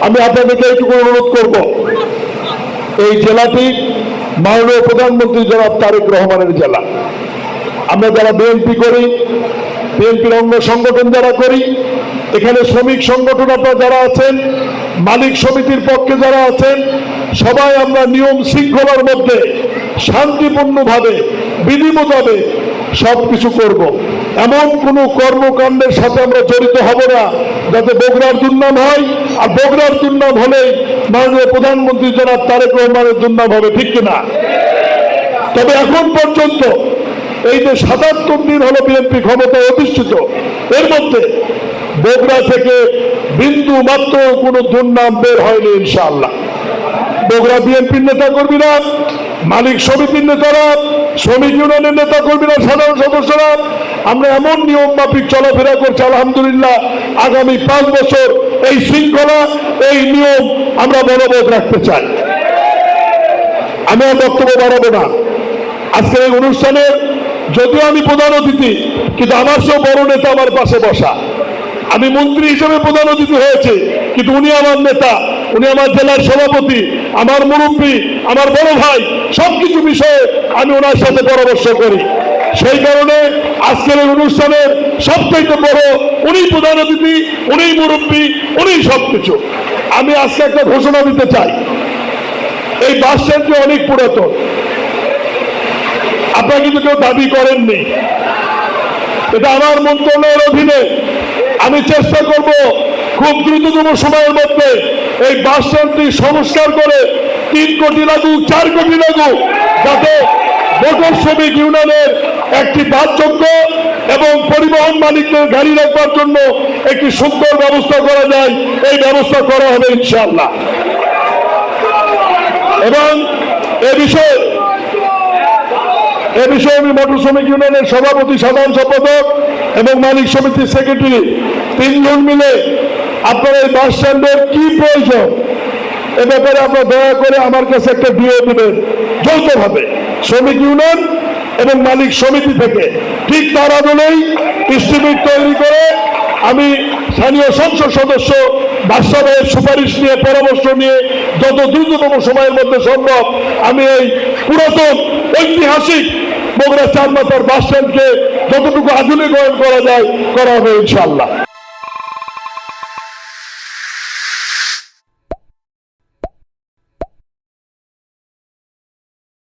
আমি আপনাদেরকে এইটুকু অনুরোধ করব, এই জেলাটি মাননীয় প্রধানমন্ত্রী জনাব তারেক রহমানের জেলা। আমরা যারা বিএনপি করি, বিএনপির অঙ্গ সংগঠন যারা করি, এখানে শ্রমিক সংগঠন আপনারা যারা আছেন, মালিক সমিতির পক্ষে যারা আছেন, সবাই আমরা নিয়ম শৃঙ্খলার মধ্যে শান্তিপূর্ণভাবে বিধি মোতাবেক সবকিছু করব। এমন কোনো কর্মকাণ্ডের সাথে আমরা জড়িত হব না যাতে বগুড়ার দুর্নাম হয়, আর বগুড়ার দুর্নাম হলেই মাননীয় প্রধানমন্ত্রী জনাব তারেক রহমানের দুর্নাম হবে, ঠিক কিনা? তবে এখন পর্যন্ত এই যে ৭৭ দিন হলো বিএনপি ক্ষমতায় অধিষ্ঠিত, এর মধ্যে বগুড়া থেকে বিন্দু মাত্র কোনো দুর্নাম বের হয়নি ইনশাআল্লাহ। বগুড়া বিএনপির নেতা কর্মীরা, মালিক সমিতির নেতারা, শ্রমিক ইউনিয়নের নেতা কর্মীরা, সাধারণ সদস্যরা আমরা এমন নিয়ম মাফিক চলাফেরা করছি, আলহামদুলিল্লাহ আগামী 5 বছর এই শৃঙ্খলা, এই নিয়ম আমরা বলবৎ রাখতে চাই। আমি আর বক্তব্য বাড়াবো না। আজকের এই অনুষ্ঠানে যদিও আমি প্রধান অতিথি, কিন্তু আমার সব বড় নেতা আমার পাশে বসা। আমি মন্ত্রী হিসেবে প্রধান অতিথি হয়েছে, কিন্তু উনি আমার নেতা, উনি আমার জেলার সভাপতি, আমার মুরব্বী, আমার বড় ভাই, সবকিছু বিষয়ে আমি ওনার সাথে পরামর্শ করি। সেই কারণে আজকের এই অনুষ্ঠানের সবথেকে বড় উনি প্রধান অতিথি, উনি মুরব্বী, উনি সবকিছু। আমি আজকে একটা ঘোষণা দিতে চাই। এই বাস স্ট্যান্ডটি অনেক পুরাতন, আপনারা কিন্তু কেউ দাবি করেননি। এটা আমার মন্ত্রণালয়ের অধীনে। আমি চেষ্টা করব খুব দ্রুততম সময়ের মধ্যে এই বাস স্ট্যান্ডটি সংস্কার করে 3 কোটি লাগুক, 4 কোটি লাগুক, যাতে মোটর শ্রমিক ইউনিয়নের একটি বাসযোগ্য এবং পরিবহন মালিকদের গাড়ি রাখবার জন্য একটি সুন্দর ব্যবস্থা করা যায়, এই ব্যবস্থা করা হবে ইনশাআল্লাহ। এবং এ বিষয়ে আমি মোটর শ্রমিক ইউনিয়নের সভাপতি, সাধারণ সম্পাদক এবং মালিক সমিতির সেক্রেটারি 3 জন মিলে আপনার এই বাস স্ট্যান্ডের কি প্রয়োজন এ ব্যাপারে আপনারা দয়া করে আমার কাছে একটা ডিও দেবেন যৌথভাবে, শ্রমিক ইউনিয়ন এবং মালিক সমিতি থেকে। ঠিক তার আদলেই এস্টিমেট তৈরি করে আমি স্থানীয় সংসদ সদস্য বাদশাহ ভাইয়ের সুপারিশ নিয়ে, পরামর্শ নিয়ে যত দ্রুততম সময়ের মধ্যে সম্ভব আমি এই পুরাতন ঐতিহাসিক বগুড়া 4 মাথার বাস স্ট্যান্ডকে যতটুকু আধুনিকায়ন করা যায় করা হবে ইনশাআল্লাহ।